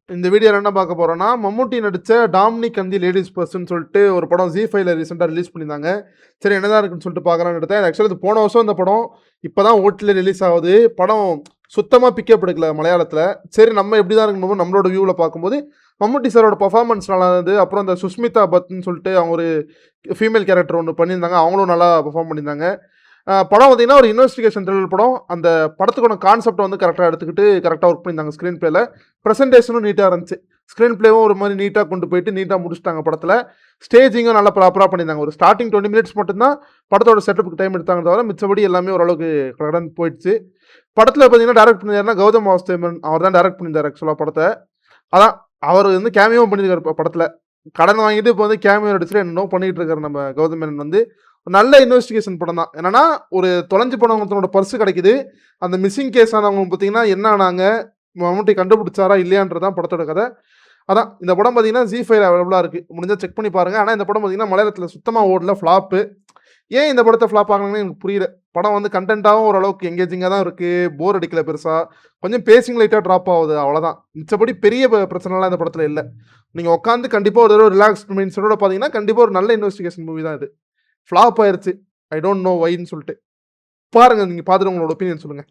இந்த வீடியோல என்ன பார்க்க போறோம்னா, மம்முட்டி நடிச்ச டாமினிக் அண்ட் தி லேடீஸ் பர்ஸ்ன்னு சொல்லிட்டு ஒரு படம் ஜீ5ல ரீசென்ட்டா ரிலீஸ் பண்ணியிருந்தாங்க. சரி என்னதான் இருக்குன்னு சொல்லிட்டு பார்க்கலாம்னு எடுத்தேன். ஆக்சுவலா இது போன வருஷம் இந்த படம். இப்பதான் ஓடிடில ரிலீஸ் ஆகுது. படம் சுத்தமா பிக்கப் எடுக்கல மலையாளத்துல. சரி நம்ம எப்படி தான் இருக்குமோ நம்மளோட வியூல பார்க்கும்போது, மம்முட்டி சாரோட பெர்ஃபார்மன்ஸ் நல்லா இருந்தது. அப்புறம் அந்த சுஷ்மிதா பத்ன்னு சொல்லிட்டு அவங்க ஒரு ஃபீமேல் கேரக்டர் ஒண்ணு பண்ணியிருந்தாங்க. அவங்களும் நல்லா பெர்ஃபார்ம் பண்ணியிருந்தாங்க. படம் பார்த்தீங்கன்னா, ஒரு இன்வெஸ்டிகேஷன் த்ரில்லர் படம். அந்த படத்துக்கான கான்செப்ட்ட வந்து கரெக்ட்டா எடுத்துக்கிட்டு, கரெக்ட்டா ஒர்க் பண்ணியிருந்தாங்க ஸ்க்ரீன் பிளேல. பிரசன்டேஷனும் நீட்டா இருந்துச்சு. ஸ்க்ரீன் பிளேவும் ஒரு மாரி நீட்டா கொண்டு போயிட்டு, நீட்டா முடிச்சுட்டாங்க படத்துல. ஸ்டேஜிங்கும் நல்லா ப்ராப்பரா பண்ணியிருந்தாங்க. ஒரு ஸ்டார்ட்டிங் 20 மினிட்ஸ் மட்டும் தான் படத்தோட செட்டப்க்கு டைம் எடுத்தாங்க தவிர, மிச்சபடி எல்லாமே ஓரளவுக்கு கடகடன்னு போயிடுச்சு. படத்துல பார்த்தீங்கன்னா, டைரக்ட் பண்ணியிருந்தாருன்னா கௌதம் வாசுதேவன் அவர் தான் டைரக்ட் பண்ணியிருந்தாரு ஆக்சுவலா படத்த. அதான் அவரு வந்து கேமியோவும் பண்ணியிருக்காரு படத்துல. கடன் வாங்கிட்டு இப்போ வந்து கேமியோ நடிச்சுட்டு என்னென்னவோ பண்ணிட்டு இருக்காரு நம்ம கௌதம் மேனன் வந்து. நல்ல இன்வெஸ்டிகேஷன் படம் தான். என்னன்னா, ஒரு தொலைஞ்சு போனவங்களோட பர்ஸ் கிடைக்குது. அந்த மிஸ்ஸிங் கேஸ் ஆனவங்க பார்த்தீங்கன்னா, என்ன ஆனாங்க? மம்முட்டி கண்டுபிடிச்சாரா இல்லையான்றது தான் படத்தோட கதை. அதான் இந்த படம் பார்த்தீங்கன்னா, ஜீ5ல அவைலபிளா இருக்கு. முடிஞ்சா செக் பண்ணி பாருங்க. ஆனா இந்த படம் பார்த்தீங்கன்னா, மலையாளத்தில சுத்தமா ஓடல ஃப்ளாப்பு. ஏன் இந்த படத்த ஃப்ளாப் ஆகுனாங்கன்னு எனக்கு புரியல. படம் வந்து கன்டென்ட்டாவும் ஓரளவுக்கு எங்கேஜிங்கா தான் இருக்கு. போர் அடிக்கல பெருசா. கொஞ்சம் பேசிங் லைட்டா ட்ராப் ஆகுது அவ்வளோதான். மிச்சபடி பெரிய பிரச்சனைலாம் இந்த படத்துல இல்ல. நீங்க உட்காந்து கண்டிப்பா ஒரு தடவ ரிலாக்ஸ்ட் மைண்ட் செட்டோட பார்த்தீங்கன்னா, கண்டிப்பா ஒரு நல்ல இன்வெஸ்டிகேஷன் மூவி தான் இது. ஃப்ளாப் ஆயிருச்சு. ஐ டோன்ட் நோ வைன்னு சொல்லிட்டு. பாருங்க. நீங்க பார்த்துட்டு உங்களோட ஒப்பீனியன் சொல்லுங்க.